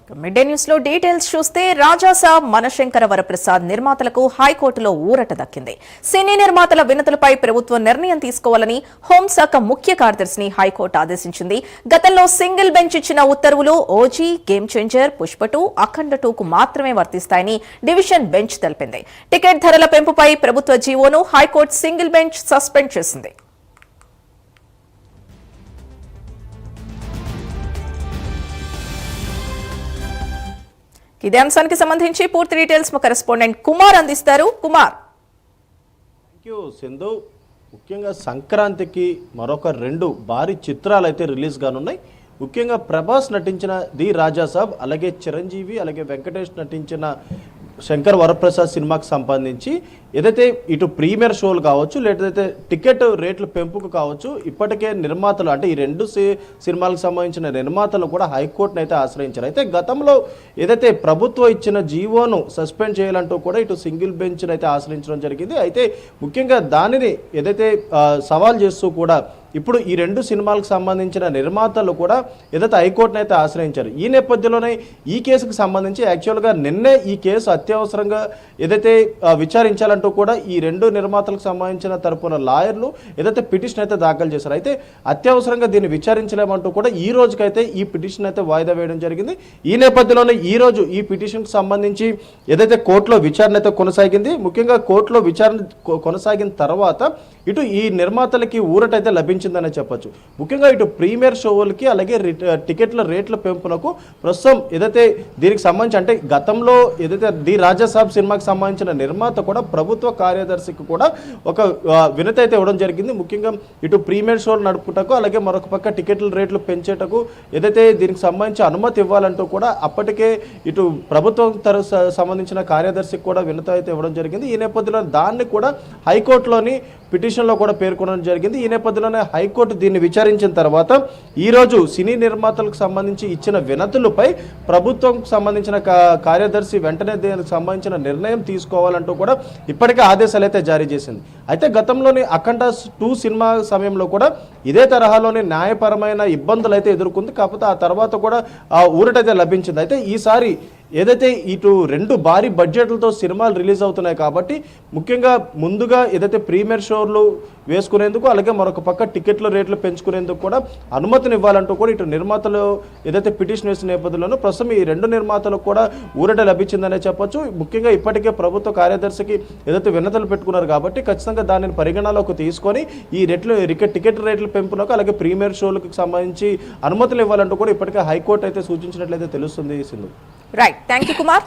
Mid day news లో details చూస్తే రాజాసాబ్ మనశంకర వరప్రసాద్ నిర్మాతలకు హైకోర్టులో ఊరట దక్కింది. సినీ నిర్మాతల వినతులపై ప్రభుత్వం నిర్ణయం తీసుకోవాలని హోంశాఖ ముఖ్య కార్యదర్శిని హైకోర్టు ఆదేశించింది. గతంలో సింగిల్ బెంచ్ ఇచ్చిన ఉత్తర్వులు ఓజీ, గేమ్ చేంజర్, పుష్ప2, అఖండ 2కు మాత్రమే వర్తిస్తాయని డివిజన్ బెంచ్ తెలిపింది. టికెట్ ధరల పెంపుపై ప్రభుత్వ జీవోను హైకోర్టు సింగిల్ బెంచ్ సస్పెండ్ చేసింది. ఇదే అంశానికి సంబంధించి పూర్తి డీటెయిల్స్ మా కరెస్పాండెంట్ కుమార్ అందిస్తారు. కుమార్. సింధు, ముఖ్యంగా సంక్రాంతికి మరొక 2 భారీ చిత్రాలు అయితే రిలీజ్ కానున్నాయి. ముఖ్యంగా ప్రభాస్ నటించిన ది రాజాసాబ్, అలాగే చిరంజీవి అలాగే వెంకటేష్ నటించిన శంకర్ వరప్రసాద్ సినిమాకి సంబంధించి ఏదైతే ఇటు ప్రీమియర్ షోలు కావచ్చు, లేకపోతే టికెట్ రేట్ల పెంపుకు కావచ్చు, ఇప్పటికే నిర్మాతలు అంటే ఈ 2 సినిమాలకు సంబంధించిన నిర్మాతలు కూడా హైకోర్టును అయితే ఆశ్రయించారు. అయితే గతంలో ఏదైతే ప్రభుత్వం ఇచ్చిన జీవోను సస్పెండ్ చేయాలంటూ కూడా ఇటు సింగిల్ బెంచ్ను అయితే ఆశ్రయించడం జరిగింది. అయితే ముఖ్యంగా దానిని ఏదైతే సవాల్ చేస్తూ కూడా ఇప్పుడు ఈ 2 సినిమాలకు సంబంధించిన నిర్మాతలు కూడా ఏదైతే హైకోర్టును అయితే ఆశ్రయించారు. ఈ నేపథ్యంలోనే ఈ కేసుకు సంబంధించి యాక్చువల్గా నిన్నే ఈ కేసు అత్యవసరంగా ఏదైతే విచారించాలంటూ కూడా ఈ 2 నిర్మాతలకు సంబంధించిన తరపున లాయర్లు ఏదైతే పిటిషన్ అయితే దాఖలు చేశారు. అయితే అత్యవసరంగా దీన్ని విచారించలేమంటూ కూడా ఈ రోజుకైతే ఈ పిటిషన్ అయితే వాయిదా వేయడం జరిగింది. ఈ నేపథ్యంలోనే ఈ రోజు ఈ పిటిషన్కి సంబంధించి ఏదైతే కోర్టులో విచారణ అయితే కొనసాగింది. ముఖ్యంగా కోర్టులో విచారణ కొనసాగిన తర్వాత ఇటు ఈ నిర్మాతలకి ఊరటైతే లభించిందనే చెప్పొచ్చు. ముఖ్యంగా ఇటు ప్రీమియర్ షోలకి అలాగే టికెట్ల రేట్ల పెంపునకు ప్రస్తుతం ఏదైతే దీనికి సంబంధించి అంటే గతంలో ఏదైతే ది రాజాసాబ్ సినిమాకి సంబంధించిన నిర్మాత కూడా ప్రభుత్వ కార్యదర్శికి కూడా ఒక వినతి అయితే ఇవ్వడం జరిగింది. ముఖ్యంగా ఇటు ప్రీమియర్ షోలు నడుపుటకు అలాగే మరొక పక్క టికెట్ల రేట్లు పెంచేటకు ఏదైతే దీనికి సంబంధించి అనుమతి ఇవ్వాలంటూ కూడా అప్పటికే ఇటు ప్రభుత్వం సంబంధించిన కార్యదర్శికి కూడా వినతి అయితే ఇవ్వడం జరిగింది. ఈ నేపథ్యంలో దాన్ని కూడా హైకోర్టులోని పిటిషన్లో కూడా పేర్కొనడం జరిగింది. ఈ నేపథ్యంలోనే హైకోర్టు దీన్ని విచారించిన తర్వాత ఈరోజు సినీ నిర్మాతలకు సంబంధించి ఇచ్చిన వినతులపై ప్రభుత్వంకు సంబంధించిన కార్యదర్శి వెంటనే దీనికి సంబంధించిన నిర్ణయం తీసుకోవాలంటూ కూడా ఇప్పటికే ఆదేశాలు అయితే జారీ చేసింది. అయితే గతంలోని అఖండ 2 సినిమా సమయంలో కూడా ఇదే తరహాలోని న్యాయపరమైన ఇబ్బందులు అయితే ఎదుర్కొంది. కాకపోతే ఆ తర్వాత కూడా ఆ ఊరటైతే లభించింది. అయితే ఈసారి ఏదైతే ఇటు 2 భారీ బడ్జెట్లతో సినిమాలు రిలీజ్ అవుతున్నాయి కాబట్టి ముఖ్యంగా ముందుగా ఏదైతే ప్రీమియర్ షోలు వేసుకునేందుకు అలాగే మరొక పక్క టికెట్ల రేట్లు పెంచుకునేందుకు కూడా అనుమతిని ఇవ్వాలంటూ కూడా ఇటు నిర్మాతలు ఏదైతే పిటిషన్ వేసిన నేపథ్యంలో ప్రస్తుతం ఈ 2 నిర్మాతలకు కూడా ఊరట లభించిందనే చెప్పొచ్చు. ముఖ్యంగా ఇప్పటికే ప్రభుత్వ కార్యదర్శికి ఏదైతే వినతులు పెట్టుకున్నారు కాబట్టి ఖచ్చితంగా దానిని పరిగణలోకి తీసుకొని ఈ టికెట్ రేట్ల పెంపునకు అలాగే ప్రీమియర్ షోలకు సంబంధించి అనుమతులు ఇవ్వాలంటూ కూడా ఇప్పటికే హైకోర్టు అయితే సూచించినట్లయితే తెలుస్తుంది. Sindhu. Right, thank you Kumar.